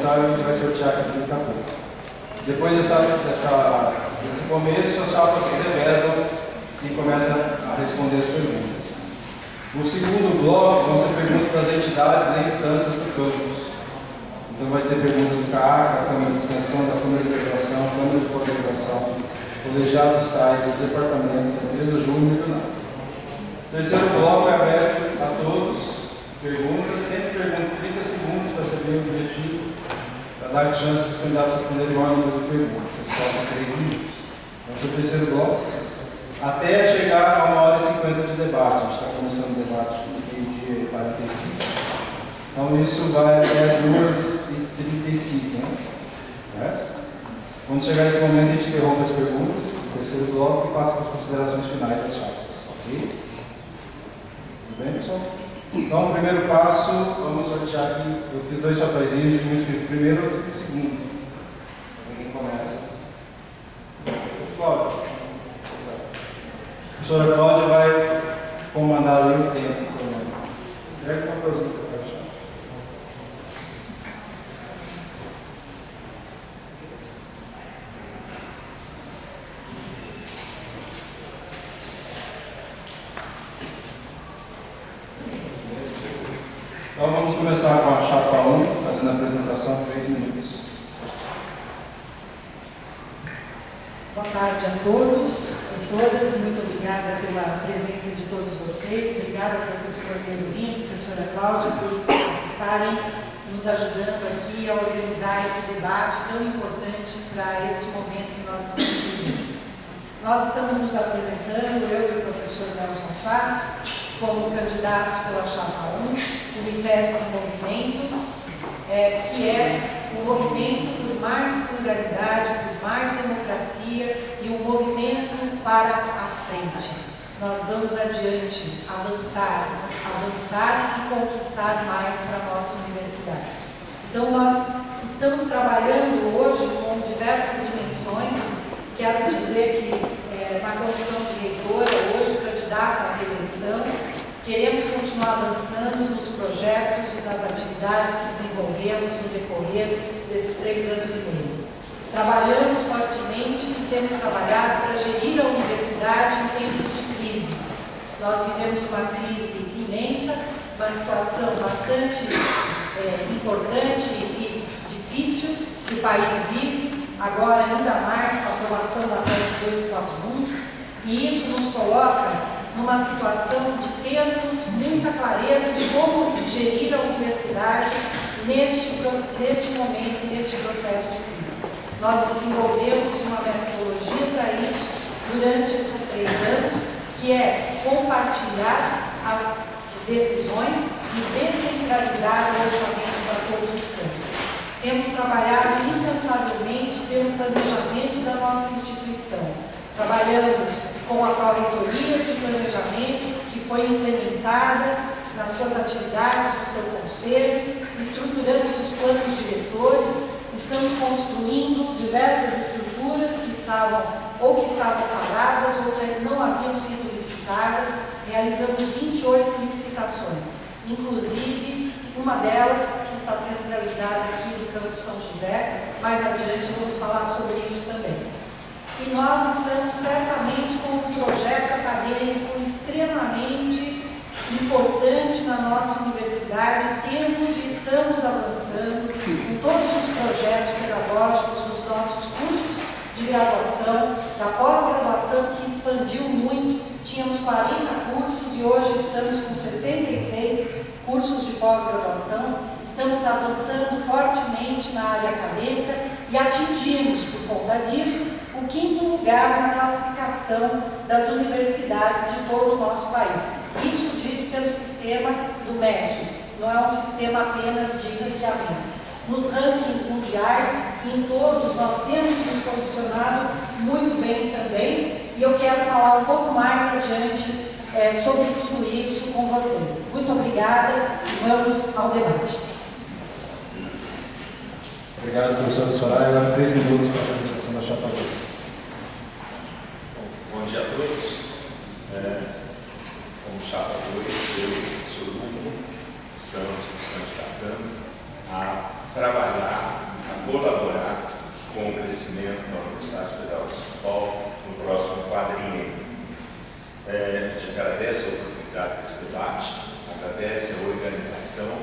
começar, a gente vai sortear aqui daqui a pouco. Depois desse começo, as chapas se revezam e começam a responder as perguntas. O segundo bloco vão ser perguntas das entidades e instâncias do campus. Então vai ter perguntas do CAAC, da Câmara de Extensão, da Câmara de Graduação, Câmara de Pós-Graduação, colegiados tais, o departamento, da empresa júnior e do NAC. O terceiro bloco é aberto a todos. Perguntas, sempre pergunta 30 segundos para saber o objetivo, para dar chance dos candidatos a responderem uma número de perguntas. Resposta a 3 minutos. Então, esse é o terceiro bloco. Até chegar a 1h50 de debate. A gente está começando o debate no meio-dia e 45. Então, isso vai até 2h35. Né? Quando chegar esse momento, a gente interrompe as perguntas do terceiro bloco e passa para as considerações finais das chapas. Ok? Tudo bem, pessoal? Então, o primeiro passo, vamos sortear aqui. Eu fiz 2 chapéuzinhos, um escrito primeiro e outro escrito segundo. Quem começa? Cláudia. A professora Cláudia vai comandar ali o tempo. Entrega uma coisinha para eu achar. Então vamos começar com a chapa 1, fazendo a apresentação 3 minutos. Boa tarde a todos e todas, muito obrigada pela presença de todos vocês, obrigada professor Pedrinho, professora Cláudia, por estarem nos ajudando aqui a organizar esse debate tão importante para este momento que nós estamos vivendo. Nós estamos nos apresentando, eu e o professor Nelson Sass, como candidatos pela chapa 1, Unifesp Movimento, que é um movimento por mais pluralidade, por mais democracia e um movimento para a frente. Nós vamos adiante, avançar e conquistar mais para a nossa universidade. Então, nós estamos trabalhando hoje com diversas dimensões. Quero dizer que na condição de reitora, hoje candidata à reeleição, queremos continuar avançando nos projetos e nas atividades que desenvolvemos no decorrer desses 3 anos e meio. Trabalhamos fortemente e temos trabalhado para gerir a universidade em tempos de crise. Nós vivemos uma crise imensa, uma situação bastante importante e difícil que o país vive, agora ainda mais com a aprovação da PEC 241, e isso nos coloca numa situação de termos muita clareza de como gerir a universidade neste momento, neste processo de crise. Nós desenvolvemos uma metodologia para isso durante esses 3 anos, que é compartilhar as decisões e descentralizar o orçamento para todos os campos. Temos trabalhado incansavelmente pelo planejamento da nossa instituição. Trabalhamos com a Pró-Reitoria de Planejamento, que foi implementada nas suas atividades no seu conselho, estruturamos os planos diretores, estamos construindo diversas estruturas que estavam paradas ou que não haviam sido licitadas, realizamos 28 licitações, inclusive uma delas que está sendo realizada aqui no Campo São José, mais adiante vamos falar sobre isso também. E nós estamos certamente com um projeto acadêmico extremamente importante na nossa universidade. Temos e estamos avançando com todos os projetos pedagógicos nos nossos cursos de graduação, da pós-graduação, que expandiu muito. Tínhamos 40 cursos e hoje estamos com 66 cursos de pós-graduação. Estamos avançando fortemente na área acadêmica e atingimos, por conta disso, o 5º lugar na classificação das universidades de todo o nosso país. Isso dito pelo sistema do MEC, não é um sistema apenas de ranqueamento. Nos rankings mundiais, em todos, nós temos nos posicionado muito bem também, e eu quero falar um pouco mais adiante sobre tudo isso com vocês. Muito obrigada e vamos ao debate. Obrigado, professora Soraya. Agora 3 minutos para a apresentação da chapa 2. Bom dia a todos. Como chapa 2, eu e o professor Hugo estamos nos candidatando a trabalhar A gente agradece a oportunidade desse debate, agradece a organização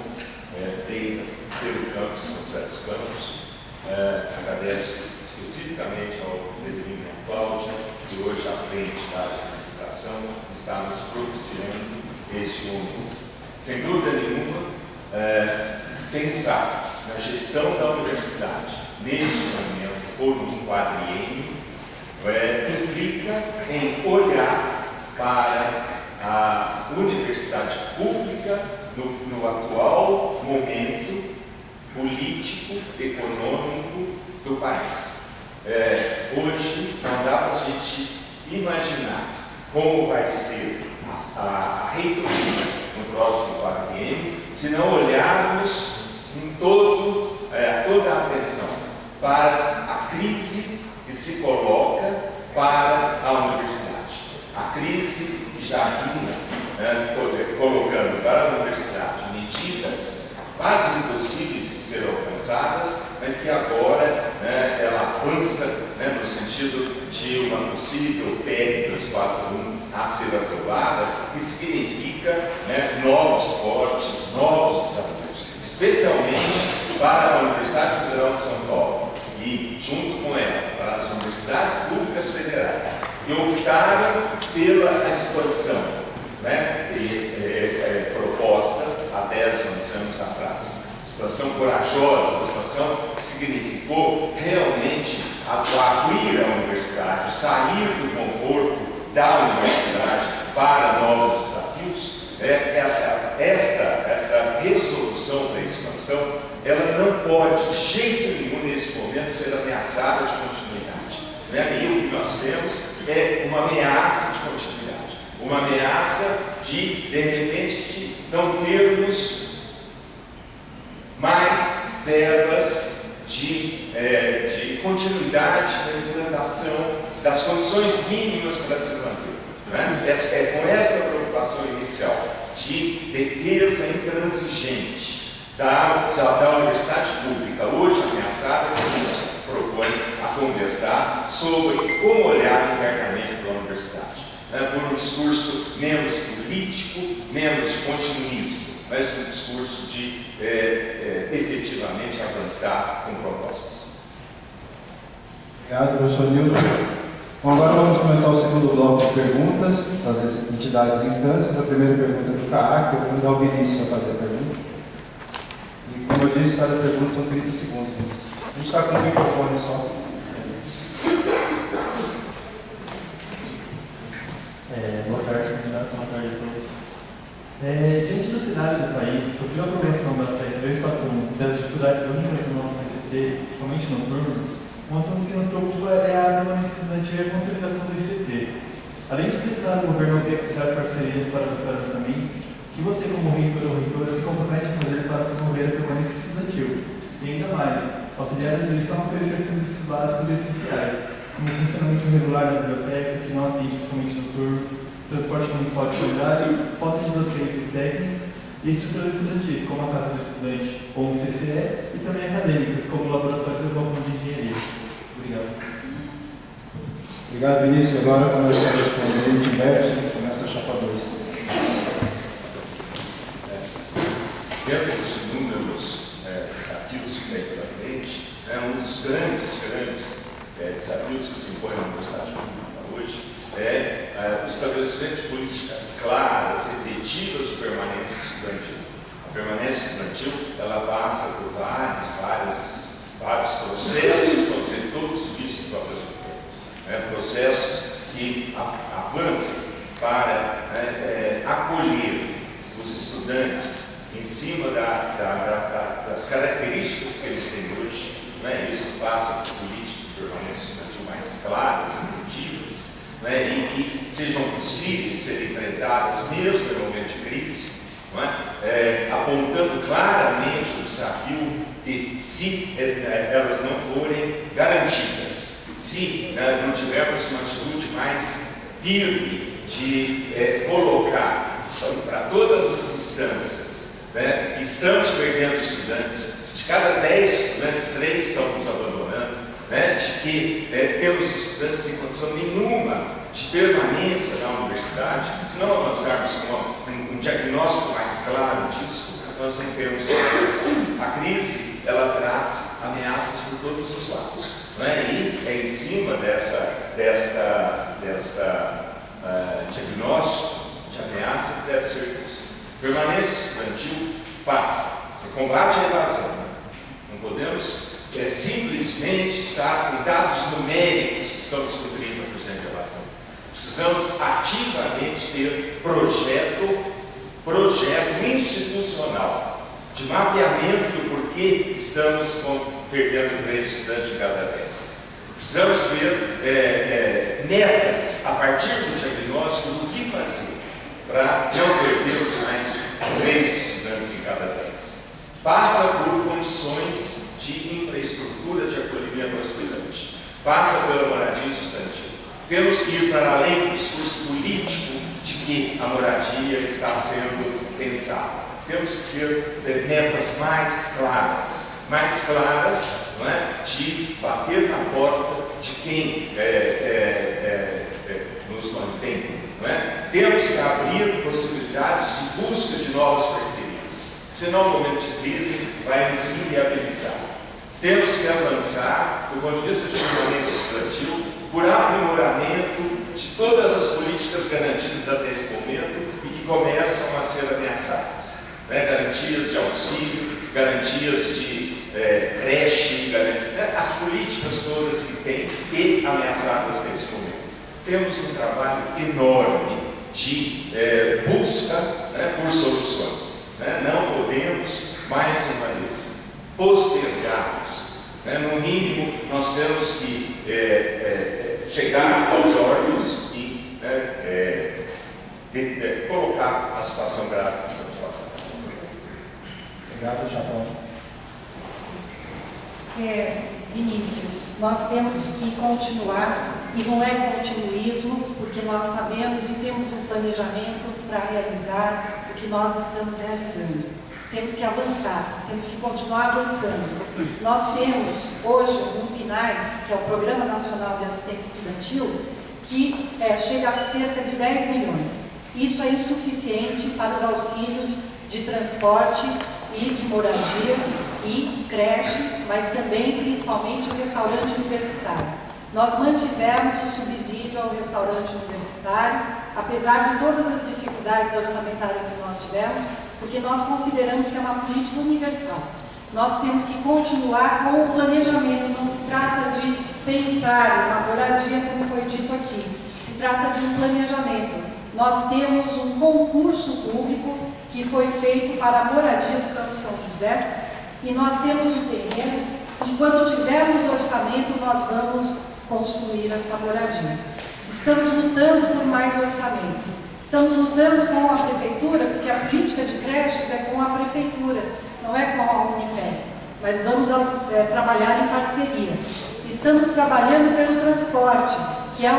feita pelo campus, São José dos Campos, agradece especificamente ao Pedrinho e à Cláudia, que hoje à frente da administração está nos propiciando este momento. Sem dúvida nenhuma, pensar na gestão da universidade neste momento, por um quadriênio, implica em olhar para a universidade pública no atual momento político, econômico do país. Hoje não dá para a gente imaginar como vai ser a reitoria no próximo quadriênio se não olharmos em toda a atenção para a crise que se coloca para a universidade. A crise que já vinha colocando para a universidade medidas quase impossíveis de ser alcançadas, mas que agora ela avança no sentido de uma possível PEC 241 a ser aprovada, que significa novos cortes, novos desafios, especialmente para a Universidade Federal de São Paulo e, junto com ela, para as universidades públicas federais, que optaram pela expansão proposta há 10, 11 anos atrás. Expansão corajosa, expansão que significou realmente abrir a universidade, sair do conforto da universidade para novos desafios. Esta resolução da expansão, ela não pode, de jeito nenhum, nesse momento, ser ameaçada de continuidade. E o que nós temos é uma ameaça de continuidade, uma ameaça de repente, de não termos mais verbas de continuidade na implantação das condições mínimas para se manter. É com essa preocupação inicial de defesa intransigente da universidade pública, hoje ameaçada, que a gente propõe a conversar sobre como olhar internamente para a universidade, por um discurso menos político, menos de continuismo, mas um discurso de efetivamente avançar com propostas. Obrigado, professor Nilton. Bom, agora vamos começar o segundo bloco de perguntas das entidades e instâncias. A primeira pergunta é do CAAC, eu vou convidar o Vinícius a fazer a pergunta. E como eu disse, cada pergunta são 30 segundos. A gente está com o microfone só. Boa tarde, candidato. Boa tarde a todos. Diante do cenário do país, possível aprovação da PEC 241 das dificuldades únicas do nosso ICT, somente no turno, um assunto que nos preocupa é a permanência estudantil e a consolidação do ICT. Além de pressionar o governo a criar parcerias para buscar orçamento, o que você, como reitor ou reitora, se compromete a fazer para promover a permanência estudantil? E ainda mais, auxiliar a jurisdição a oferecer serviços básicos e essenciais, como o funcionamento regular da biblioteca, que não atende principalmente no turno, transporte municipal de qualidade, falta de docentes e técnicos, e estruturas estudantis, como a Casa do Estudante ou o CCE, e também acadêmicas, como laboratórios e balcão de engenharia. Obrigado. Obrigado, Vinícius. Agora começa a responder o Tibete, começa a chapa 2. Dentro dos inúmeros desafios que vem pela frente, um dos grandes desafios que se impõem na Universidade Pública hoje o estabelecimento de políticas claras, efetivas de permanência estudantil. A permanência estudantil, ela passa por vários processos, que são ser todos vistos pela prefeitura. Processos que avancem para acolher os estudantes em cima das características que eles têm hoje. Isso passa por políticas de permanência estudantil mais claras, efetivas, e que sejam possíveis de serem enfrentadas mesmo no momento de crise, apontando claramente o desafio que, se elas não forem garantidas, se não tivermos uma atitude mais firme de colocar para todas as instâncias que estamos perdendo estudantes, de cada 10 estudantes, 3 estão nos abandonando, de que temos estudantes sem condição nenhuma de permanência da universidade, se não avançarmos com um diagnóstico mais claro disso, nós não temos progresso. A crise, ela traz ameaças por todos os lados, não é? E é em cima desta diagnóstico de ameaça que deve ser visto. Permanência estudantil passa, combate à evasão. Não podemos simplesmente estar com dados numéricos que estamos com 30% de evasão. Precisamos ativamente ter projeto institucional de mapeamento do porquê estamos perdendo 3 estudantes em cada vez. Precisamos ver metas a partir do diagnóstico do que fazer para não perdermos mais 3 estudantes em cada vez. Passa por condições de infraestrutura de acolhimento ao estudante. Passa pela moradia estudantil. Temos que ir para além do discurso político de que a moradia está sendo pensada. Temos que ter metas mais claras, não é? De bater na porta de quem nos mantém. Não é? Temos que abrir possibilidades de busca de novas parcerias. Senão o momento de crise vai nos inviabilizar. Temos que avançar, do ponto de vista de permanência estudantil, por aprimoramento de todas as políticas garantidas até esse momento e que começam a ser ameaçadas. Né? Garantias de auxílio, garantias de creche, as políticas todas que tem e ameaçadas nesse momento. Temos um trabalho enorme de busca, né, por soluções. Não podemos, mais uma vez, postergarmos. No mínimo, nós temos que chegar aos órgãos e colocar a situação grave que estamos passando. Obrigado, Japão. Vinícius, nós temos que continuar, e não é continuismo, porque nós sabemos e temos um planejamento para realizar o que nós estamos realizando. Temos que avançar, temos que continuar avançando. Nós temos hoje um PNAES, que é o Programa Nacional de Assistência Estudantil, que chega a cerca de 10 milhões. Isso é insuficiente para os auxílios de transporte e de moradia e creche, mas também, principalmente, o restaurante universitário. Nós mantivemos o subsídio ao restaurante universitário, apesar de todas as dificuldades orçamentárias que nós tivemos, porque nós consideramos que é uma política universal. Nós temos que continuar com o planejamento, não se trata de pensar uma moradia, como foi dito aqui, se trata de um planejamento. Nós temos um concurso público que foi feito para a moradia do Campo São José, e nós temos um terreno, e quando tivermos orçamento, nós vamos construir essa moradia. Estamos lutando por mais orçamento. Estamos lutando com a prefeitura, porque a política de creches é com a prefeitura, não é com a Unifesp, mas vamos trabalhar em parceria. Estamos trabalhando pelo transporte, que é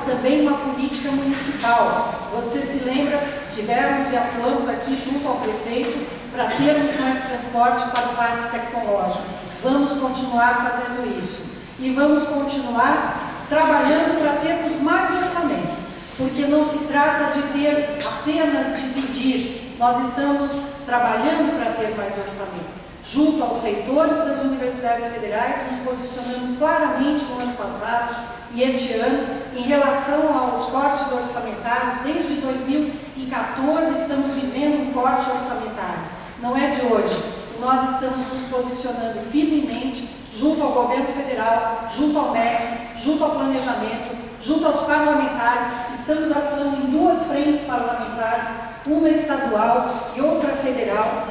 também uma política municipal. Você se lembra, tivemos e atuamos aqui junto ao prefeito para termos mais transporte para o parque tecnológico. Vamos continuar fazendo isso. E vamos continuar trabalhando para termos mais orçamento, porque não se trata de ter apenas de pedir. Nós estamos trabalhando para ter mais orçamento. Junto aos reitores das universidades federais, nos posicionamos claramente no ano passado e este ano, em relação aos cortes orçamentários. Desde 2014 estamos vivendo um corte orçamentário. Não é de hoje. Nós estamos nos posicionando firmemente junto ao governo federal, junto ao MEC, junto ao planejamento, junto aos parlamentares. Estamos atuando em 2 frentes parlamentares, uma estadual e outra federal,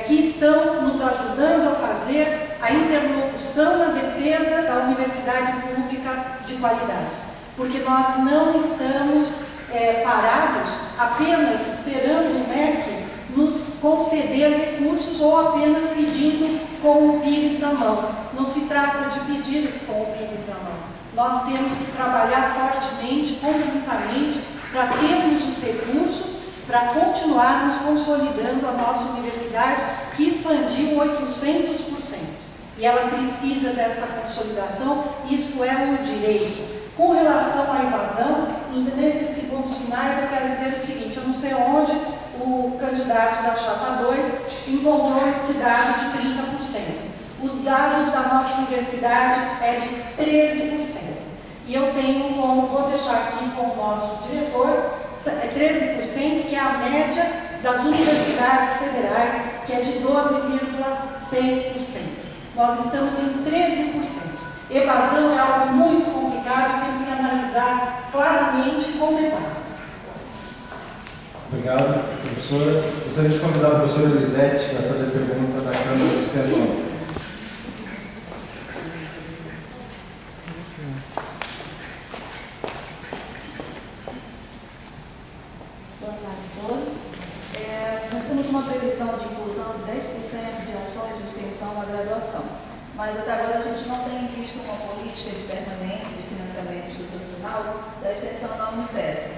que estão nos ajudando a fazer a interlocução na defesa da universidade pública de qualidade. Porque nós não estamos parados apenas esperando o MEC nos conceder recursos ou apenas pedindo com o pires na mão. Não se trata de pedir com o pires na mão. Nós temos que trabalhar fortemente, conjuntamente, para termos os recursos, para continuarmos consolidando a nossa universidade, que expandiu 800%. E ela precisa dessa consolidação, isto é um direito. Com relação à evasão, nesses segundos finais eu quero dizer o seguinte: eu não sei onde o candidato da chapa 2 encontrou este dado de 30%. Os dados da nossa universidade é de 13%. E eu tenho como, vou deixar aqui com o nosso diretor, 13%, que é a média das universidades federais, que é de 12,6%. Nós estamos em 13%. Evasão é algo muito complicado e temos que analisar claramente com detalhes. Obrigado, professora. Gostaria de convidar a professora Elisete, que vai fazer pergunta da Câmara de Extensão. Boa tarde a todos. Nós temos uma previsão de inclusão de 10% de ações de extensão na graduação, mas até agora a gente não tem visto uma política de permanência de financiamento institucional da extensão na Unifesp.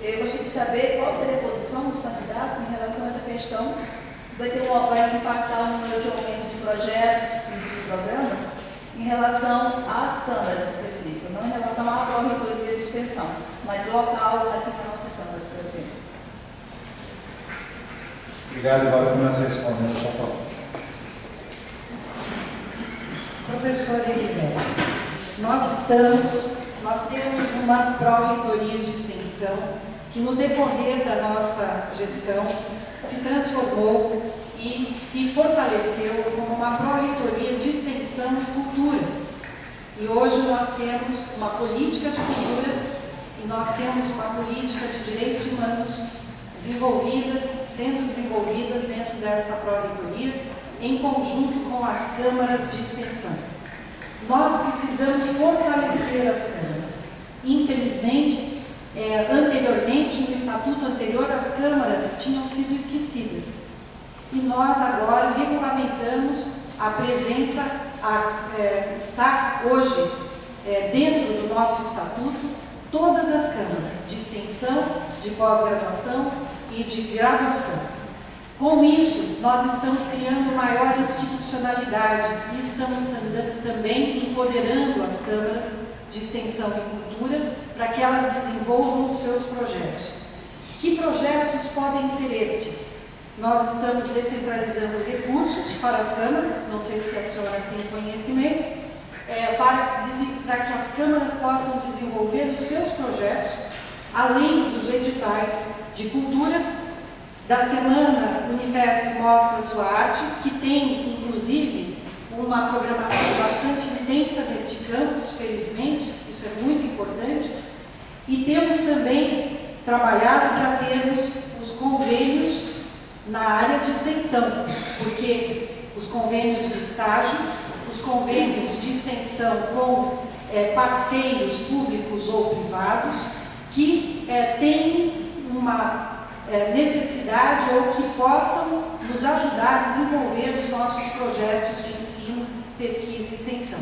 Eu gostaria de saber qual seria a posição dos candidatos em relação a essa questão. Vai impactar o número de aumento de projetos e de programas em relação às câmaras específicas, não em relação à pró-reitoria de extensão, mas local aqui na nossa Câmara, por exemplo. Obrigado, agora começa respondendo, São Paulo. Professora Elisete, nós temos uma pró-reitoria de extensão que no decorrer da nossa gestão se transformou e se fortaleceu como uma pró-reitoria de extensão e cultura. E hoje nós temos uma política de cultura e nós temos uma política de direitos humanos sendo desenvolvidas dentro desta pró-reitoria, em conjunto com as câmaras de extensão. Nós precisamos fortalecer as câmaras. Infelizmente, anteriormente, no estatuto anterior, as câmaras tinham sido esquecidas. E nós agora regulamentamos a presença, está hoje dentro do nosso estatuto, todas as câmaras de extensão, de pós-graduação e de graduação. Com isso, nós estamos criando maior institucionalidade e estamos também empoderando as câmaras de extensão e cultura para que elas desenvolvam os seus projetos. Que projetos podem ser estes? Nós estamos descentralizando recursos para as câmaras, não sei se a senhora tem conhecimento, para que as câmaras possam desenvolver os seus projetos, além dos editais de cultura. Da semana, Unifesp Mostra Sua Arte, que tem, inclusive, uma programação bastante intensa neste campus, felizmente, isso é muito importante. E temos também trabalhado para termos os convênios na área de extensão, porque os convênios de estágio, os convênios de extensão com parceiros públicos ou privados, que têm uma necessidade ou que possam nos ajudar a desenvolver os nossos projetos de ensino, pesquisa e extensão.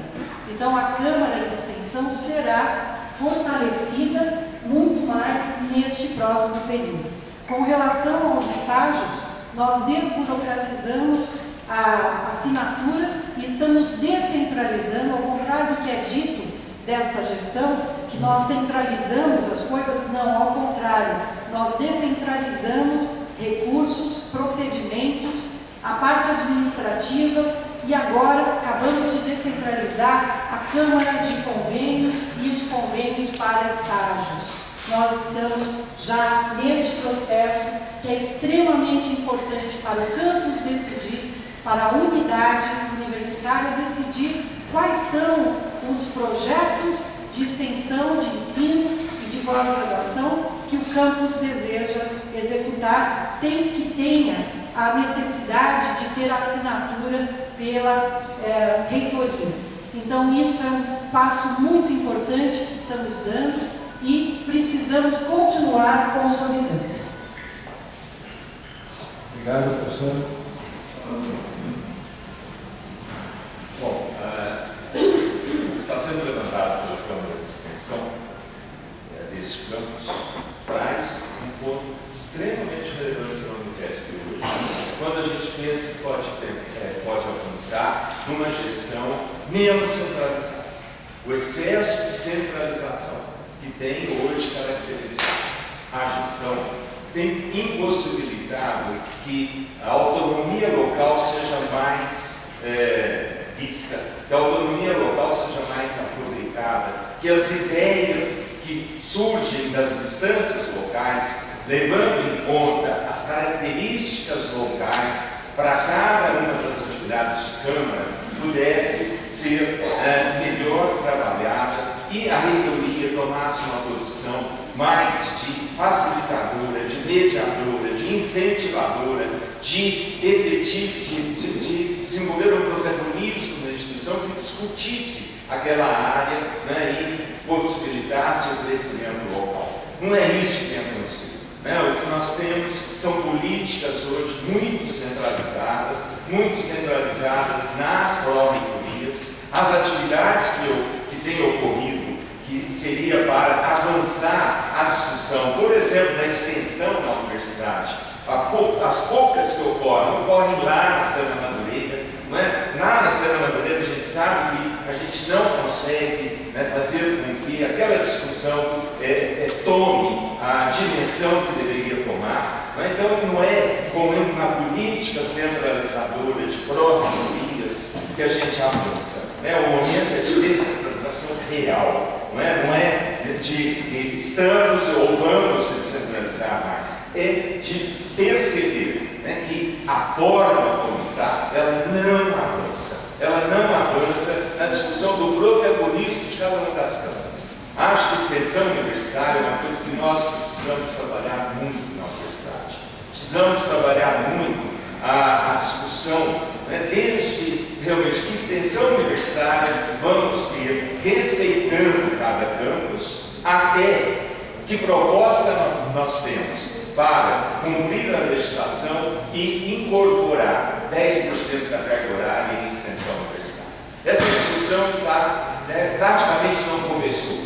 Então, a Câmara de Extensão será fortalecida muito mais neste próximo período. Com relação aos estágios, nós desburocratizamos a assinatura e estamos descentralizando, ao contrário do que é dito desta gestão, que nós centralizamos as coisas, não, ao contrário, nós descentralizamos recursos, procedimentos, a parte administrativa e agora acabamos de descentralizar a Câmara de Convênios e os convênios para estágios. Nós estamos já neste processo que é extremamente importante para o campus decidir, para a unidade universitária decidir quais são os projetos de extensão, de ensino e de pós-graduação que o campus deseja executar, sem que tenha a necessidade de ter assinatura pela reitoria. Então, isso é um passo muito importante que estamos dando e precisamos continuar consolidando. Obrigado, professor. Bom, está sendo levantado pela Câmara de Extensão deste campus, traz um ponto extremamente relevante para a Unifesp hoje, quando a gente pensa que pode avançar numa gestão menos centralizada. o excesso de centralização que tem hoje caracterizado a gestão tem impossibilitado que a autonomia local seja mais vista, que a autonomia local seja mais aproveitada, que as ideias que surgem das instâncias locais, levando em conta as características locais para cada uma das atividades de Câmara, pudesse ser melhor trabalhada e a reitoria tomasse uma posição mais de facilitadora, de mediadora, de incentivadora, de desenvolver um protagonismo na instituição que discutisse aquela área, né, e possibilitasse o crescimento local. Não é isso que tem acontecido. O que nós temos são políticas hoje muito centralizadas nas pró-reitorias. As atividades que têm ocorrido, que seria para avançar a discussão, por exemplo, da extensão da universidade, as poucas que ocorrem lá na Serra Madureira. Lá na Serra Madureira a gente sabe que a gente não consegue, né, fazer com que aquela discussão tome a dimensão que deveria tomar. Então não é com uma política centralizadora de pró-reitorias que a gente avança. O momento é de descentralização real, não é de estamos ou vamos descentralizar mais, é de perceber, né, que a forma como está, ela não avança na discussão do protagonismo de cada uma das câmaras. Acho que a extensão universitária é uma coisa que nós precisamos trabalhar muito na universidade. Precisamos trabalhar muito a discussão, né, desde realmente que extensão universitária vamos ter, respeitando cada campus, até que proposta nós temos para cumprir a legislação e incorporar 10% da carga horária em extensão universitária. Essa discussão está, praticamente não começou.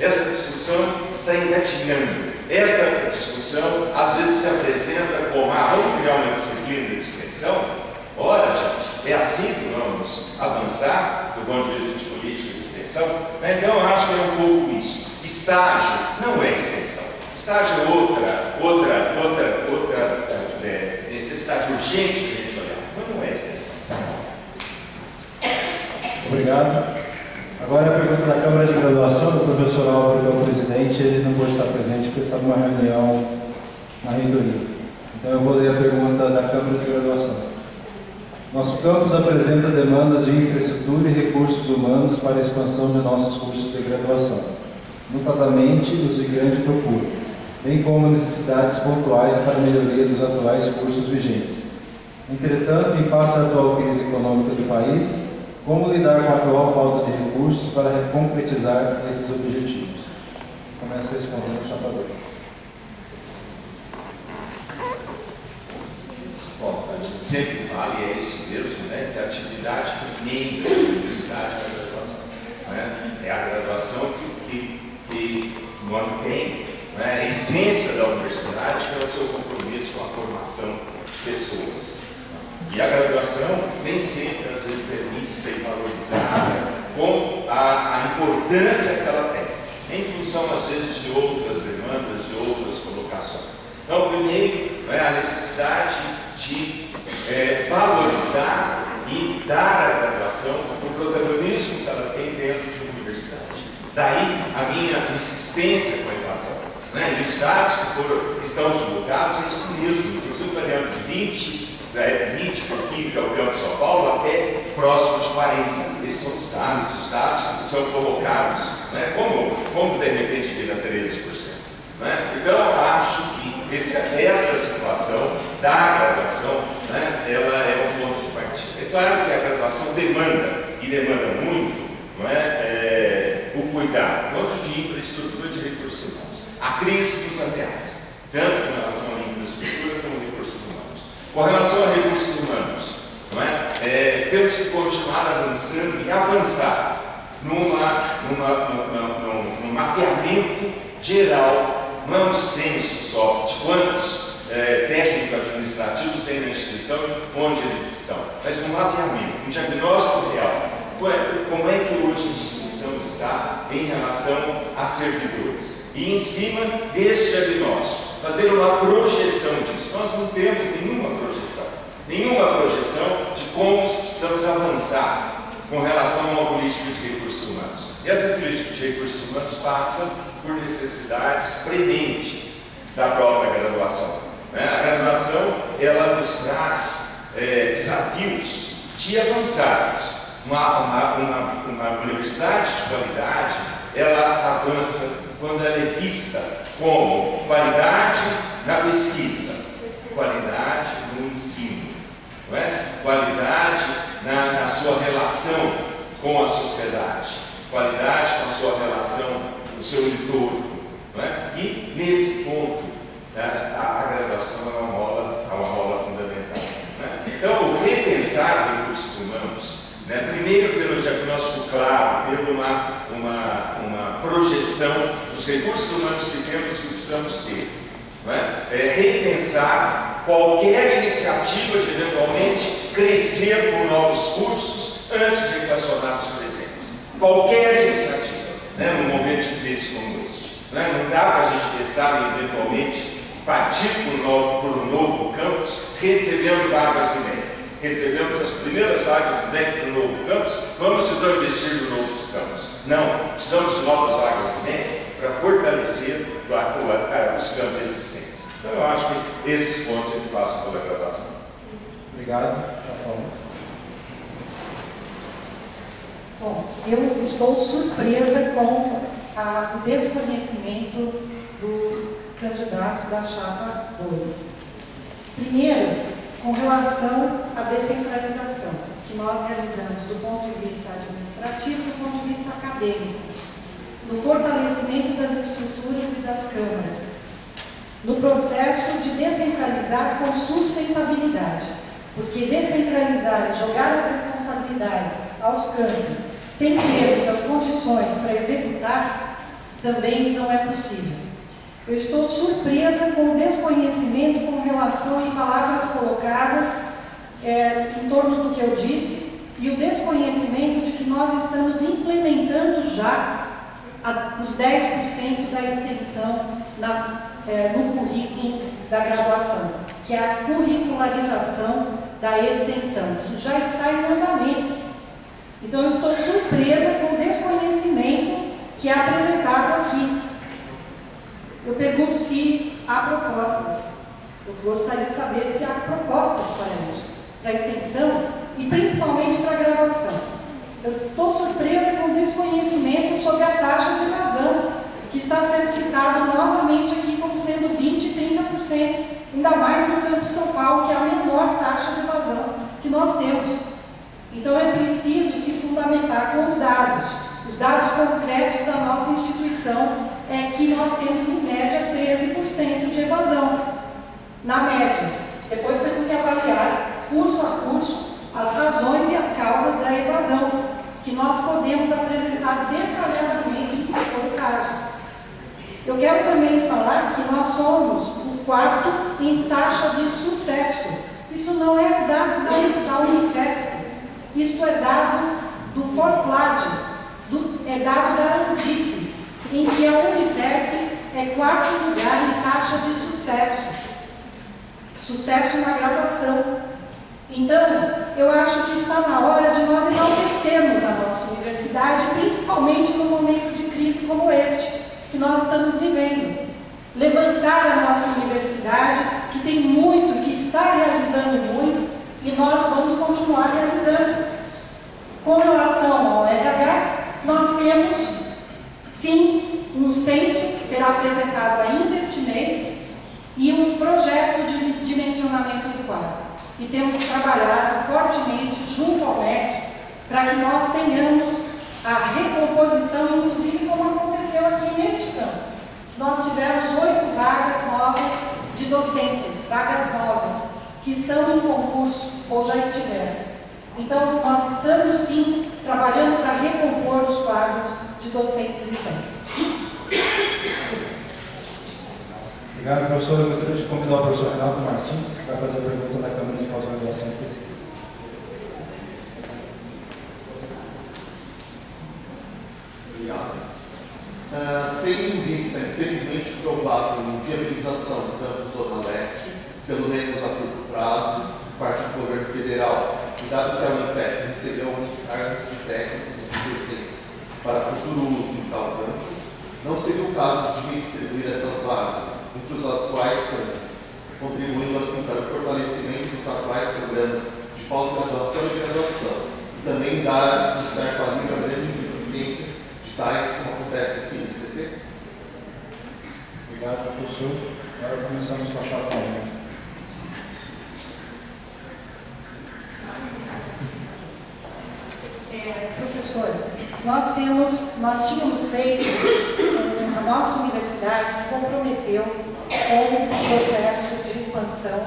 Essa discussão está engatinhando. Essa discussão às vezes se apresenta como vamos criar uma disciplina de extensão. Ora, gente, é assim que vamos avançar do ponto de vista de política de extensão? Então, eu acho que é um pouco isso. Estágio não é extensão. Estágio é outra necessidade urgente de a gente olhar, mas não é extensão. Obrigado. Agora a pergunta da Câmara de Graduação, do professor Álvaro, que é o presidente, ele não pode estar presente porque está numa reunião na reitoria. Então eu vou ler a pergunta da Câmara de Graduação. Nosso campus apresenta demandas de infraestrutura e recursos humanos para a expansão de nossos cursos de graduação, notadamente os de grande procura, bem como necessidades pontuais para a melhoria dos atuais cursos vigentes. Entretanto, em face à atual crise econômica do país, como lidar com a atual falta de recursos para concretizar esses objetivos? Começa respondendo o chapador. Bom, a gente sempre fala, e é isso mesmo, né, que a atividade primeira da universidade é a graduação. É a graduação que mantém, né, a essência da universidade, que é o seu compromisso com a formação de pessoas. E a graduação nem sempre, às vezes, é vista e valorizada com a importância que ela tem, em função, às vezes, de outras demandas, de outras colocações. Então, primeiro, a necessidade de valorizar e dar à graduação o protagonismo que ela tem dentro de uma universidade. Daí a minha insistência com a evasão. E os dados que estão divulgados é isso mesmo, inclusive olhando de 20 por aqui, que é o campo de São Paulo, até próximo de 40. Esses são os dados que são colocados, como de repente vira 13%. Então, eu acho que essa situação da graduação, ela é um ponto de partida. É claro que a graduação demanda, e demanda muito, o cuidado, tanto de infraestrutura de recursos humanos. A crise nos ameaça, tanto com relação à infraestrutura como a recursos humanos. Com relação a recursos humanos, temos que continuar avançando e avançar num mapeamento geral, não é um censo só de quantos técnicos administrativos tem na instituição, onde eles estão, mas um mapeamento, um diagnóstico real. Como é que hoje a instituição está em relação a servidores. E em cima desse diagnóstico, fazer uma projeção disso. Nós não temos nenhuma projeção de como precisamos avançar com relação a uma política de recursos humanos. E essa política de recursos humanos passa por necessidades prementes da própria graduação. A graduação, ela nos traz desafios de avançarmos. Uma universidade de qualidade, ela avança quando ela é vista como qualidade na pesquisa, qualidade no ensino, não é? Qualidade na sua relação com a sociedade, qualidade com a sua relação com o seu entorno, não é? E nesse ponto, a graduação é uma mola fundamental. Então, repensar recursos humanos, primeiro ter um diagnóstico claro, ter uma projeção dos recursos humanos que temos e que precisamos ter. Repensar qualquer iniciativa de eventualmente crescer por novos cursos antes de equacionar os presentes. Qualquer iniciativa, num momento de crise como este. Não dá para a gente pensar em eventualmente partir por um novo campus recebendo vagas do MEC. Recebemos as primeiras vagas do MEC para o novo campus, vamos então investir no novos campus. Não, precisamos de novas vagas do MEC para fortalecer os campos existentes. Então eu acho que esses pontos sempre passam pela graduação. Obrigado. Bom, eu estou surpresa com o desconhecimento do candidato da chapa 2. Primeiro, com relação à descentralização, que nós realizamos do ponto de vista administrativo e do ponto de vista acadêmico, no fortalecimento das estruturas e das câmaras, no processo de descentralizar com sustentabilidade, porque descentralizar e jogar as responsabilidades aos campos, sem termos as condições para executar, também não é possível. Eu estou surpresa com o desconhecimento com relação às palavras colocadas em torno do que eu disse e o desconhecimento de que nós estamos implementando já os 10% da extensão no currículo da graduação, que é a curricularização da extensão. Isso já está em andamento. Então, eu estou surpresa com o desconhecimento que é apresentado aqui. Eu pergunto se há propostas. Eu gostaria de saber se há propostas para isso, para a extensão e principalmente para a graduação. Eu estou surpresa com o desconhecimento sobre a taxa de evasão, que está sendo citado novamente aqui como sendo 20% e 30%, ainda mais no campus São Paulo, que é a menor taxa de evasão que nós temos. Então é preciso se fundamentar com os dados concretos da nossa instituição, que nós temos em média 13% de evasão, na média. Depois temos que avaliar, curso a curso, as razões e as causas da evasão, que nós podemos apresentar detalhadamente se for o caso. Eu quero também falar que nós somos o quarto em taxa de sucesso. Isso não é dado da Unifesp, isso é dado do Forplad, é dado da Andifes, em que a Unifesp é quarto lugar em taxa de sucesso. Sucesso na graduação. Então, eu acho que está na hora de nós enaltecermos a nossa universidade, principalmente num momento de crise como este, que nós estamos vivendo. Levantar a nossa universidade, que tem muito, que está realizando muito, e nós vamos continuar realizando. Com relação ao RH, nós temos, sim, um censo que será apresentado ainda este mês e um projeto de dimensionamento do quadro. E temos trabalhado fortemente junto ao MEC para que nós tenhamos a recomposição, inclusive como aconteceu aqui neste campus. Nós tivemos 8 vagas novas de docentes, vagas novas, que estão em concurso ou já estiveram. Então, nós estamos sim trabalhando para recompor os quadros de docentes e técnicos. Obrigado, professor. Eu gostaria de convidar o professor Renato Martins, que vai fazer a pergunta da Câmara de Pós-Graduação e Pesquisa. Obrigado. Tendo em vista, infelizmente, o provável inviabilização do campus Zona Leste, pelo menos a curto prazo, por parte do governo federal, e dado que a Unifesp recebeu alguns cargos de técnicos e de docentes para futuro uso em tal campus, não seria o caso de redistribuir essas vagas entre os atuais campus, contribuindo assim para o fortalecimento dos atuais programas de pós-graduação e graduação, e também dar um certo alívio à grande ineficiência de tais como acontece aqui no ICT? Obrigado, professor. Agora começamos com a chapa 1. Professor, nós tínhamos feito, a nossa universidade se comprometeu com um processo de expansão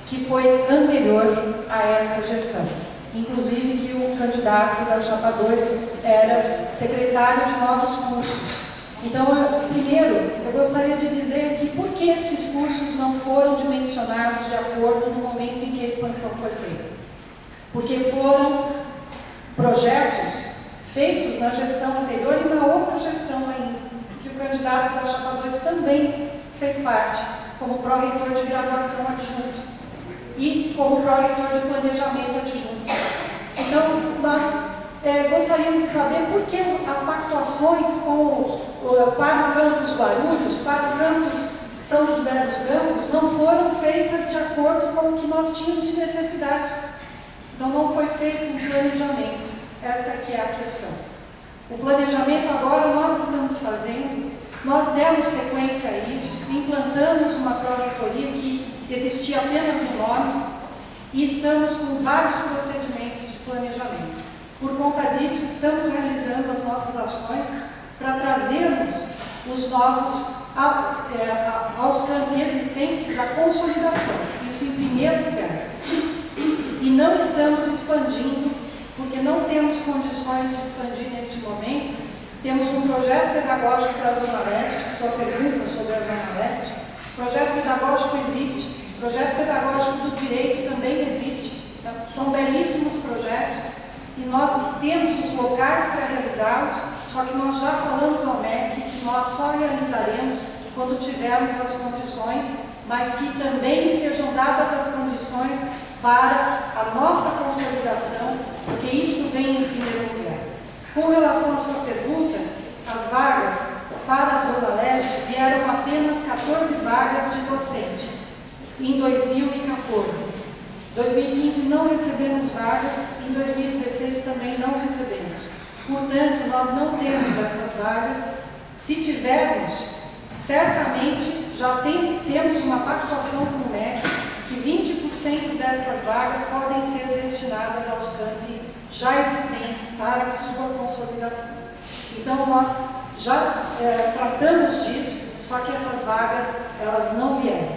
que foi anterior a esta gestão. Inclusive que o candidato da chapa 2 era secretário de novos cursos. Então, primeiro, eu gostaria de dizer que por que esses cursos não foram dimensionados de acordo no momento em que a expansão foi feita? Porque foram projetos feitos na gestão anterior e na outra gestão ainda, que o candidato da chapa 2 também fez parte, como pró-reitor de graduação adjunto e como pró-reitor de planejamento adjunto. Então, nós gostaríamos de saber por que as pactuações para o campus Guarulhos, para o campus São José dos Campos, não foram feitas de acordo com o que nós tínhamos de necessidade. Então, não foi feito um planejamento. Esta aqui é a questão. O planejamento agora nós estamos fazendo, nós demos sequência a isso, implantamos uma pró-reitoria que existia apenas no nome e estamos com vários procedimentos de planejamento. Por conta disso, estamos realizando as nossas ações para trazermos os novos, aos campos existentes, a consolidação. Isso em primeiro lugar. E não estamos expandindo, porque não temos condições de expandir neste momento. Temos um projeto pedagógico para a Zona Leste, sua pergunta sobre a Zona Leste. O projeto pedagógico existe, o projeto pedagógico do direito também existe. Então, são belíssimos projetos e nós temos os locais para realizá-los, só que nós já falamos ao MEC que nós só realizaremos quando tivermos as condições, mas que também sejam dadas as condições para a nossa consolidação, porque isto vem em primeiro lugar. Com relação à sua pergunta, as vagas para a Zona Leste vieram apenas 14 vagas de docentes em 2014. Em 2015 não recebemos vagas, em 2016 também não recebemos. Portanto, nós não temos essas vagas. Se tivermos, certamente já temos uma pactuação com o MEC que 20% destas vagas podem ser destinadas aos campi já existentes para sua consolidação. Então, nós já tratamos disso, só que essas vagas, elas não vieram.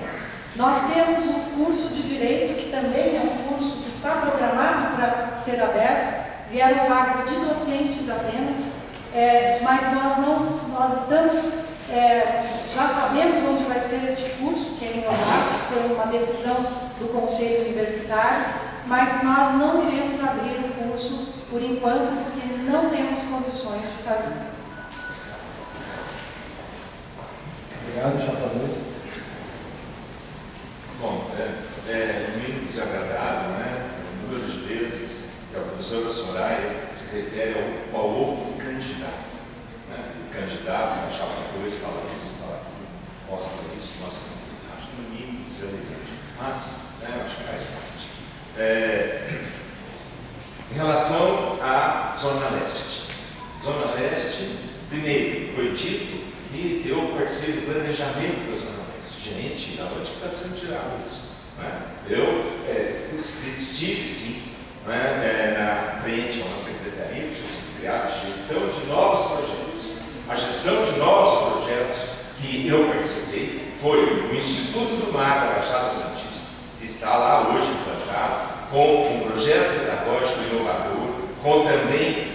Nós temos um curso de Direito, que também é um curso que está programado para ser aberto, vieram vagas de docentes apenas, mas nós estamos, já sabemos onde vai ser este curso, que é em Osasco, foi uma decisão do Conselho Universitário, mas nós não iremos abrir o curso por enquanto, porque não temos condições de fazer. Obrigado, chapa 2. Bom, é muito desagradável, né? O número de vezes que a professora Soraya se refere ao outro candidato. Né? O candidato da chapa 2 fala isso, fala aquilo, mostra isso, acho que no mínimo deselegante, mas acho que faz parte. Em relação à Zona Leste. Zona Leste, primeiro, foi dito que eu participei do planejamento da Zona Leste. Gente, da onde está sendo tirado isso? Né? Eu estive, sim, né, na frente a uma secretaria que tinha criado a gestão de novos projetos. A gestão de novos projetos que eu participei foi o Instituto do Mar da Baixada Santista, que está lá hoje implantado, com um projeto pedagógico inovador, com também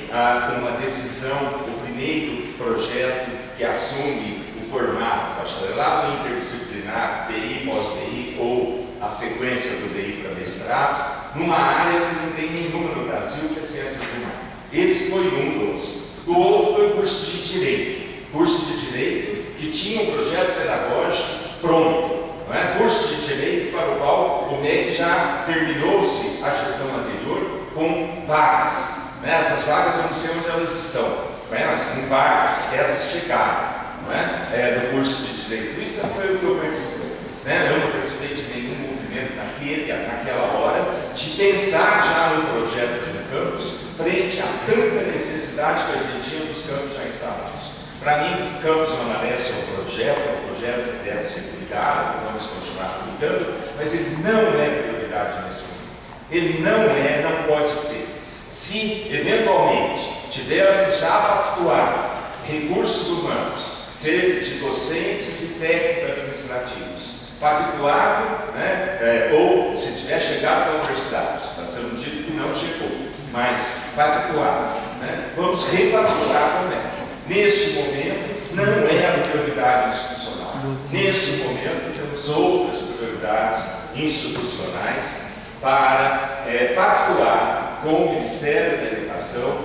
uma decisão, o primeiro projeto que assume o formato bacharelado interdisciplinar, DI pós-DI ou a sequência do DI para mestrado, numa área que não tem nenhuma no Brasil, que é ciências do mar. Esse foi um dos. O outro foi o curso de Direito, curso de Direito que tinha um projeto pedagógico pronto, não é? Curso de Direito para o qual o MEC já terminou-se a gestão anterior com vagas, né? Essas vagas eu não sei onde elas estão, não é? Mas com vagas, que essas chegaram, não é? Do curso de Direito. Isso não foi o que eu participei, né? Eu não participei de nenhum movimento naquela hora de pensar já no projeto de campus frente a tanta necessidade que a gente tinha dos campos já instalados. Para mim, Campus Zona Leste é um projeto que deve ser cuidado, vamos continuar cuidando, mas ele não é prioridade nesse momento. Ele não pode ser. Se, eventualmente, tivermos já pactuado recursos humanos, seja de docentes e técnico-administrativos, pactuado, né, ou se tiver chegado à universidade, nós temos dito que não chegou, mas pactuado, né, vamos repactuar também. Neste momento, não é a prioridade institucional. Neste momento, temos outras prioridades institucionais para pactuar com o Ministério da Educação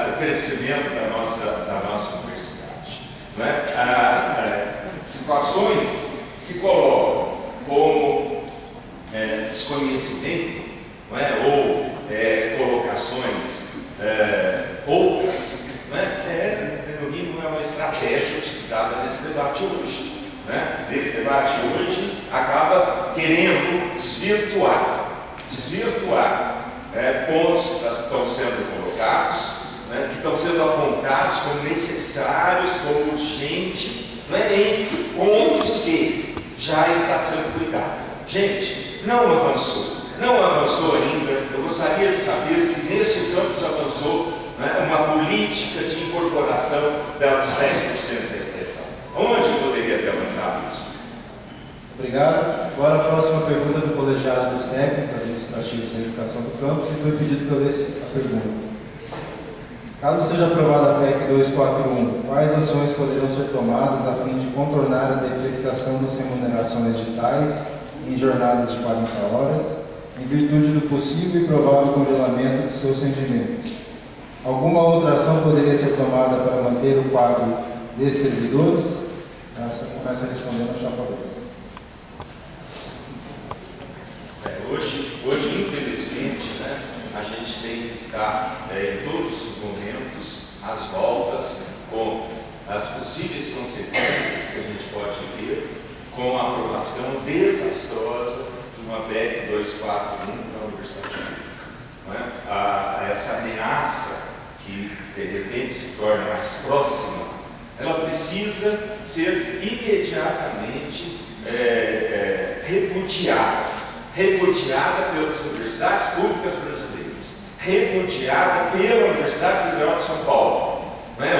o crescimento da nossa universidade. Não é? Situações se colocam como desconhecimento, não é? Ou colocações outras, não é? No mínimo é uma estratégia utilizada nesse debate hoje. Né? Esse debate hoje acaba querendo desvirtuar pontos que estão sendo colocados, né? Que estão sendo apontados como necessários, como urgentes, né? Em pontos que já está sendo cuidado. Gente, não avançou ainda. Eu gostaria de saber se neste campus avançou, né, uma política de incorporação dos 10% da extensão. Onde poderia ter avançado isso? Obrigado. Agora a próxima pergunta do colegiado dos técnicos administrativos em educação do campus, e foi pedido que eu desse a pergunta. Caso seja aprovada a PEC 241, quais ações poderão ser tomadas a fim de contornar a depreciação das remunerações digitais em jornadas de 40 horas, em virtude do possível e provável congelamento de seus rendimentos? Alguma outra ação poderia ser tomada para manter o quadro de servidores? Essa começa respondendo a chapa 2. Hoje, infelizmente, né, a gente tem que estar em todos os momentos, às voltas, com as possíveis consequências que a gente pode ter com a aprovação desastrosa de uma PEC 241 na Universidade Pública. Não é? Essa ameaça que de repente se torna mais próxima, ela precisa ser imediatamente repudiada pelas universidades públicas brasileiras, repudiada pela Universidade Federal de São Paulo, né?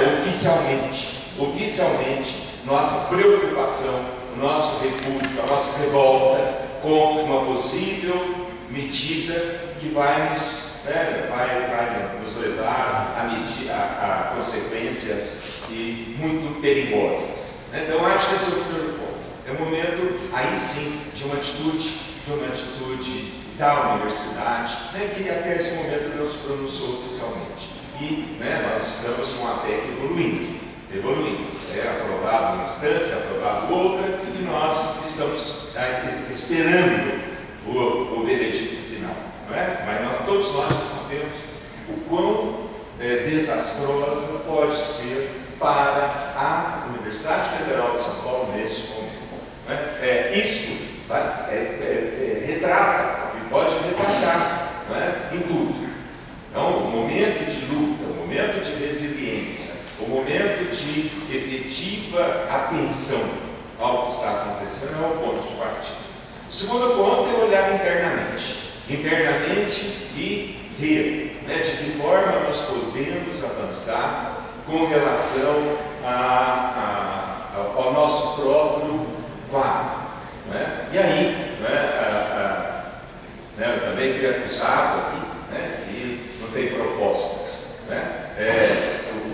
Oficialmente, nossa preocupação, o nosso repúdio, a nossa revolta com uma possível medida que vai nos levar a consequências muito perigosas. Então, acho que esse é o primeiro ponto. É o momento, aí sim, de uma atitude da universidade, né, que até esse momento não se pronunciou oficialmente. E, né, nós estamos com a PEC evoluindo. É aprovado uma instância, aprovado outra, e nós estamos esperando o veredicto final. Não é? Mas todos nós já sabemos o quão desastrosa pode ser para a Universidade Federal de São Paulo neste momento. Não é? Isto retrata e pode retratar, não é? Em tudo. Então, o momento de luta, o momento de resiliência, o momento de efetiva atenção ao que está acontecendo é o ponto de partida. O segundo ponto é olhar internamente e ver, né, de que forma nós podemos avançar com relação ao nosso próprio quadro. Né? E aí, eu também fui acusado aqui, né, que não tem propostas. Né?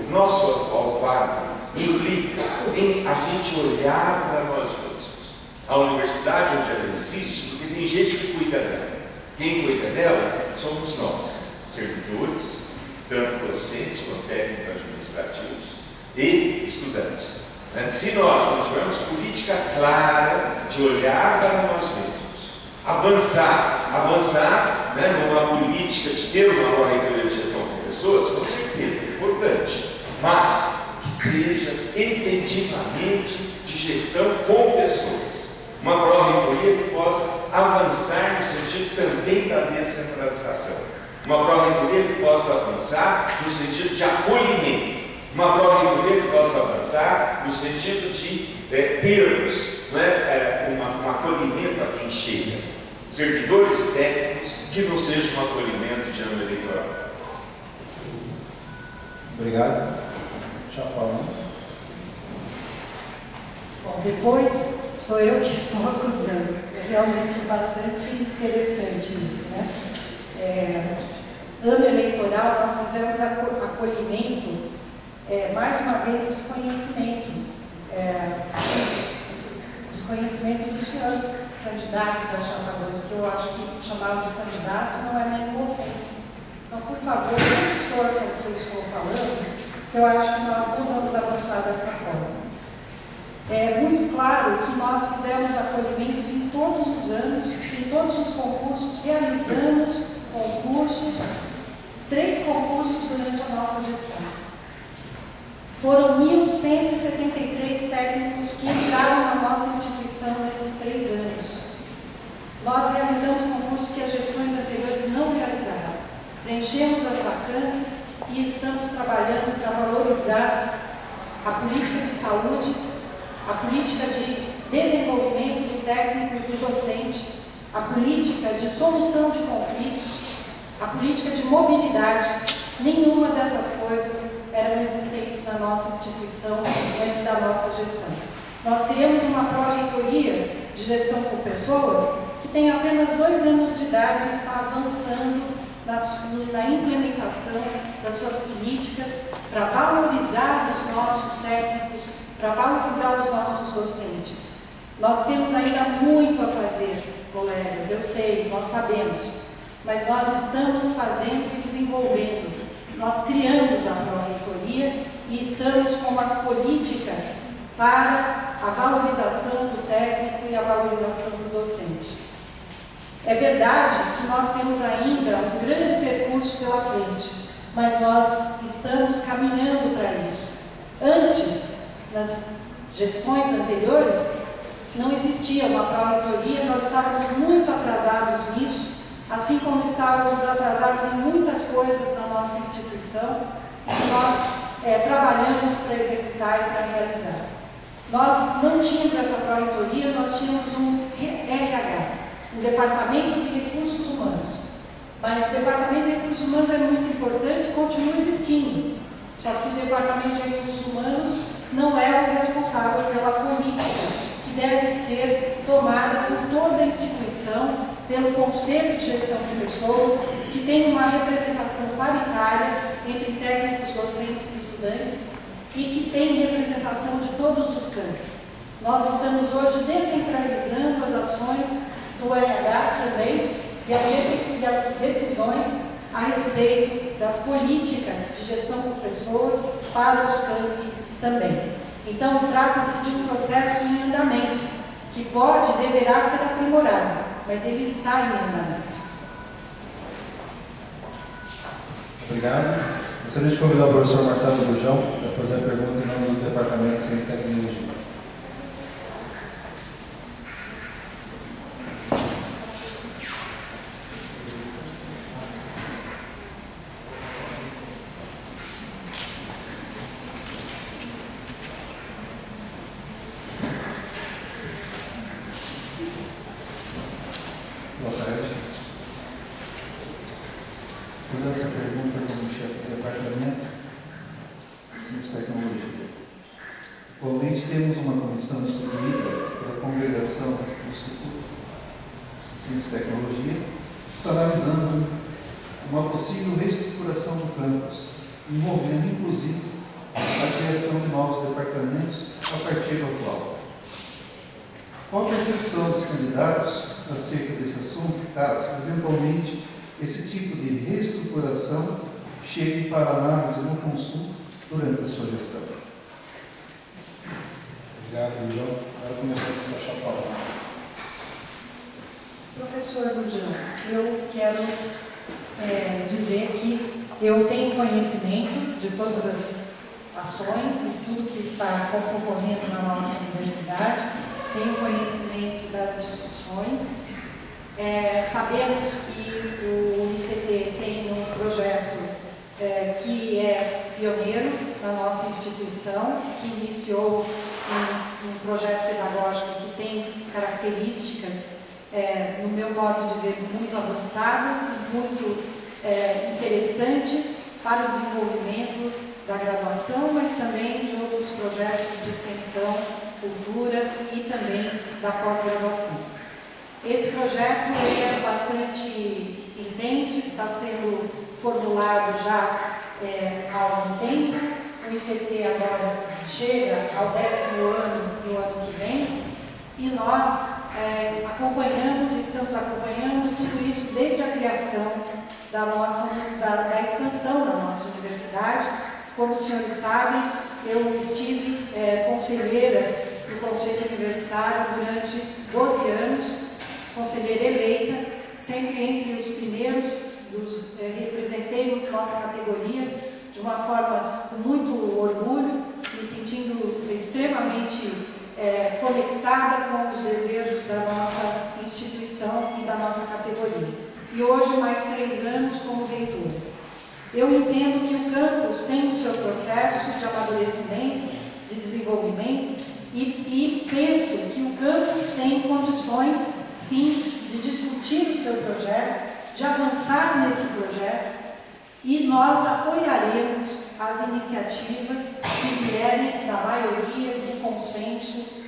O nosso atual quadro implica em a gente olhar para nós mesmos. A universidade onde ela existe, porque tem gente que cuida dela. Quem cuida dela somos nós, servidores, tanto docentes quanto técnicos administrativos, e estudantes. Se nós não tivermos política clara de olhar para nós mesmos, avançar numa política de ter uma pró-reitoria de gestão com pessoas, com certeza é importante, mas que seja efetivamente de gestão com pessoas. Uma pró-reitoria que possa avançar no sentido também da descentralização. Uma pró-reitoria que possa avançar no sentido de acolhimento. Uma pró-reitoria que possa avançar no sentido de termos um acolhimento a quem chega. Servidores e técnicos que não seja um acolhimento de ano eleitoral. Obrigado. Chapão. Bom, depois sou eu que estou acusando. É realmente bastante interessante isso, né? Ano eleitoral, nós fizemos acolhimento, mais uma vez, desconhecimento do senhor candidato da chapa 2, que eu acho que chamá-lo de candidato não é nenhuma ofensa. Então, por favor, não distorçam o que eu estou falando, que eu acho que nós não vamos avançar dessa forma. É muito claro que nós fizemos acolhimentos em todos os anos, em todos os concursos, realizamos concursos, 3 concursos durante a nossa gestão. Foram 1.173 técnicos que entraram na nossa instituição nesses 3 anos. Nós realizamos concursos que as gestões anteriores não realizaram. Preenchemos as vacâncias e estamos trabalhando para valorizar a política de saúde, a política de desenvolvimento do técnico e do docente, a política de solução de conflitos, a política de mobilidade. Nenhuma dessas coisas eram existentes na nossa instituição antes da nossa gestão. Nós criamos uma pró-reitoria de gestão por pessoas que tem apenas 2 anos de idade e está avançando na implementação das suas políticas para valorizar os nossos técnicos, para valorizar os nossos docentes. Nós temos ainda muito a fazer, colegas, eu sei, nós sabemos, mas nós estamos fazendo e desenvolvendo. Nós criamos a pró-reitoria e estamos com as políticas para a valorização do técnico e a valorização do docente. É verdade que nós temos ainda um grande percurso pela frente, mas nós estamos caminhando para isso. Antes, nas gestões anteriores, não existia uma pró-reitoria, nós estávamos muito atrasados nisso, assim como estávamos atrasados em muitas coisas na nossa instituição, que nós trabalhamos para executar e para realizar. Nós não tínhamos essa pró-reitoria, nós tínhamos um RH, um Departamento de Recursos Humanos. Mas o Departamento de Recursos Humanos é muito importante e continua existindo. Só que o Departamento de Recursos Humanos não é o responsável pela política, que deve ser tomada por toda a instituição, pelo Conselho de Gestão de Pessoas, que tem uma representação paritária entre técnicos, docentes e estudantes, e que tem representação de todos os campos. Nós estamos hoje descentralizando as ações do RH também e as decisões a respeito das políticas de gestão por pessoas para os campos também. Então, trata-se de um processo em andamento, que pode e deverá ser aprimorado, mas ele está em andamento. Obrigado. Gostaria de convidar o professor Marcelo Gurjão para fazer a pergunta em nome do Departamento de Ciência e Tecnologia. Boa tarde. Fiz essa pergunta como chefe do Departamento de Ciência e Tecnologia. Atualmente temos uma comissão instituída pela Congregação do Instituto de Ciência e Tecnologia, que está analisando uma possível reestruturação do campus, envolvendo inclusive a criação de novos departamentos a partir do atual. Qual a percepção dos candidatos acerca desse assunto, caso, eventualmente, esse tipo de reestruturação chegue para análise no consulto durante a sua gestão? Obrigado, João. Agora começamos com a chapa. Professor Ludião, eu quero dizer que eu tenho conhecimento de todas as ações e tudo que está concorrendo na nossa universidade, tenho conhecimento das discussões, sabemos que o ICT tem um projeto que é pioneiro na nossa instituição, que iniciou um projeto pedagógico que tem características, no meu modo de ver, muito avançadas e muito interessantes para o desenvolvimento da graduação, mas também de outros projetos de extensão, cultura e também da pós-graduação. Esse projeto é bastante intenso, está sendo formulado já há algum tempo. O ICT agora chega ao 10º ano no ano que vem e nós estamos acompanhando tudo isso desde a criação da expansão da nossa universidade. Como os senhores sabem, eu estive conselheira do Conselho Universitário durante 12 anos, conselheira eleita, sempre entre os primeiros, representei nossa categoria de uma forma com muito orgulho, me sentindo extremamente conectada com os desejos da nossa instituição e da nossa categoria. E hoje, mais 3 anos como reitora. Eu entendo que o campus tem o seu processo de amadurecimento, de desenvolvimento, e penso que o campus tem condições, sim, de discutir o seu projeto, de avançar nesse projeto, e nós apoiaremos as iniciativas que vierem da maioria, do consenso,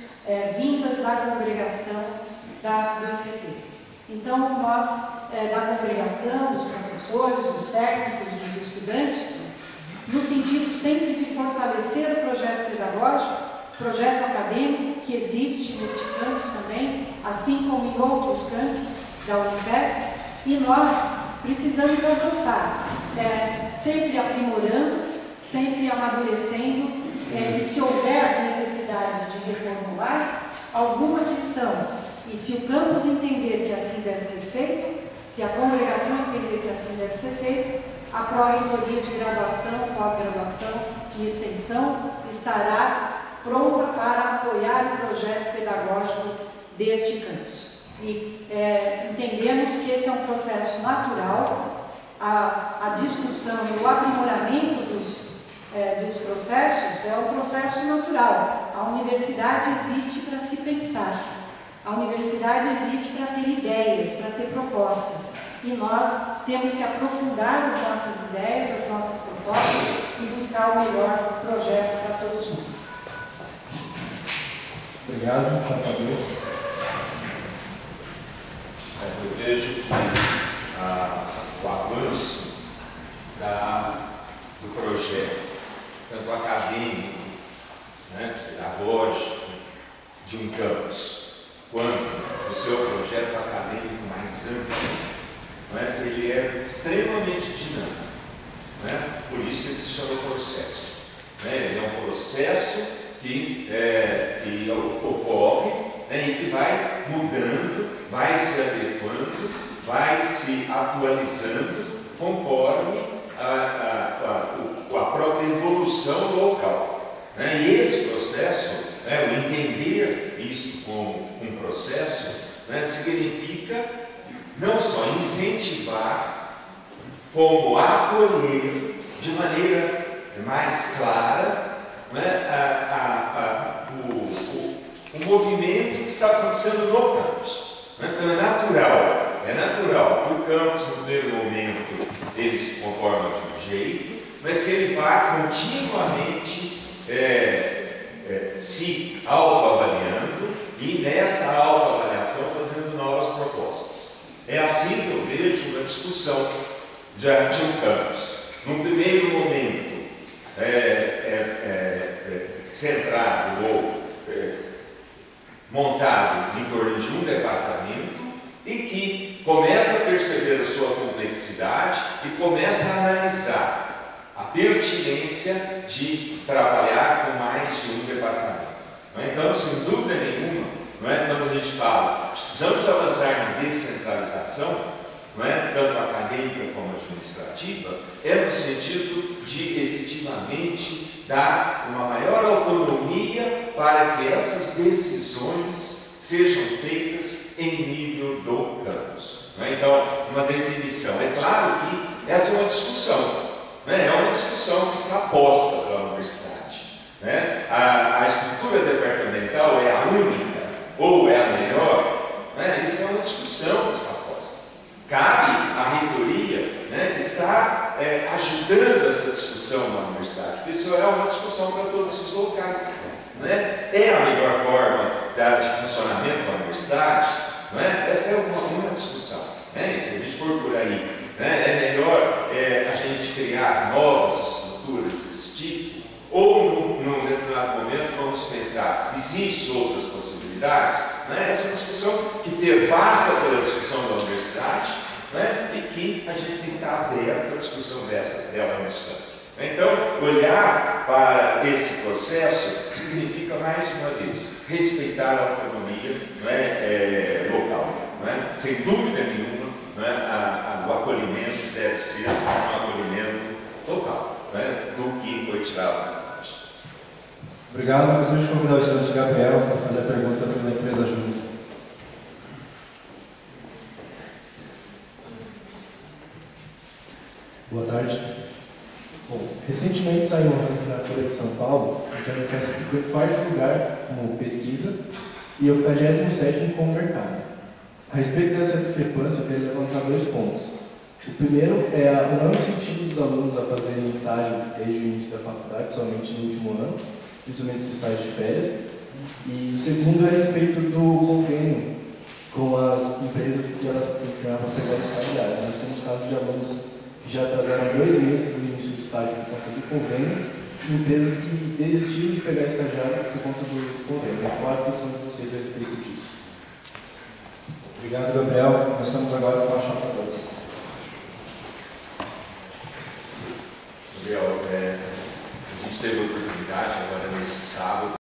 vindas da congregação do ICT. Então, nós, da congregação, dos professores, dos técnicos, dos estudantes, no sentido sempre de fortalecer o projeto pedagógico, projeto acadêmico que existe neste campus também, assim como em outros campos da Unifesp, e nós precisamos avançar, sempre aprimorando, sempre amadurecendo, e se houver necessidade de reformular alguma questão, e se o campus entender que assim deve ser feito, se a congregação entender que assim deve ser feito, a Pró-Reitoria de Graduação, Pós-Graduação e Extensão estará pronta para apoiar o projeto pedagógico deste campus. E entendemos que esse é um processo natural, a discussão e o aprimoramento dos processos é um processo natural. A universidade existe para se pensar. A universidade existe para ter ideias, para ter propostas. E nós temos que aprofundar as nossas ideias, as nossas propostas e buscar o melhor projeto para todos nós. Obrigado, Chapador. Eu vejo que o avanço do projeto, tanto acadêmico, pedagógico, de um campus, quanto o seu projeto acadêmico mais amplo, ele é extremamente dinâmico. Por isso que ele se chama processo. Ele é um processo que ocorre e que vai mudando, vai se adequando, vai se atualizando conforme a própria evolução local. E esse processo, o entender isso como um processo, significa não só incentivar, como acolher de maneira mais clara o movimento que está acontecendo no campus. Então é natural que o campus, no primeiro momento, ele se conforma de um jeito, mas que ele vá continuamente se autoavaliando e nessa autoavaliação fazendo novas propostas. É assim que eu vejo uma discussão de um campus. Num primeiro momento, centrado ou montado em torno de um departamento e que começa a perceber a sua complexidade e começa a analisar a pertinência de trabalhar com mais de um departamento. Não é? Então, sem dúvida nenhuma, não é? Quando a gente fala, precisamos avançar na descentralização, não é? Tanto acadêmica como administrativa, é no sentido de efetivamente dar uma maior autonomia para que essas decisões sejam feitas em nível do campus. Não é? Então, uma definição. É claro que essa é uma discussão, né? É uma discussão que está posta pela universidade. Né? A estrutura departamental é a única ou é a melhor? Né? Isso é uma discussão que está posta. Cabe à reitoria, né, estar ajudando essa discussão na universidade, porque isso é uma discussão para todos os locais. Né? É a melhor forma de funcionamento da universidade? Não é? Essa é uma discussão. Né? Se a gente for por aí, né, é melhor a gente criar novas estruturas desse tipo, ou num determinado momento vamos pensar, existem outras possibilidades? Né? Essa é uma discussão que perpassa pela discussão da universidade, né? E que a gente tem que estar aberto à discussão dela no instante. Então, olhar para esse processo significa, mais uma vez, respeitar a autonomia, não é, local. Não é? Sem dúvida nenhuma, não é? O acolhimento deve ser um acolhimento total, não é? Do que foi tirado. Obrigado. Gostaria de convidar o estudante Gabriel para fazer a pergunta pela empresa Júnior. Boa tarde. Bom, recentemente saiu na Folha de São Paulo que a Unifesp ficou em quarto lugar como pesquisa e 87º como mercado. A respeito dessa discrepância, eu queria levantar 2 pontos. O primeiro é o não incentivo dos alunos a fazerem estágio desde o início da faculdade, somente no último ano, principalmente os estágios de férias. E o segundo é a respeito do convênio com as empresas que elas entravam para pegar o estagiário. Nós temos casos de alunos que já atrasaram 2 meses no início do estágio por conta do convênio, e empresas que desistiram de pegar estagiário por conta do convênio. Qual a posição de vocês a respeito disso? Obrigado, Gabriel. Nós estamos agora com a chapa 2. Gabriel, a gente teve a oportunidade agora nesse sábado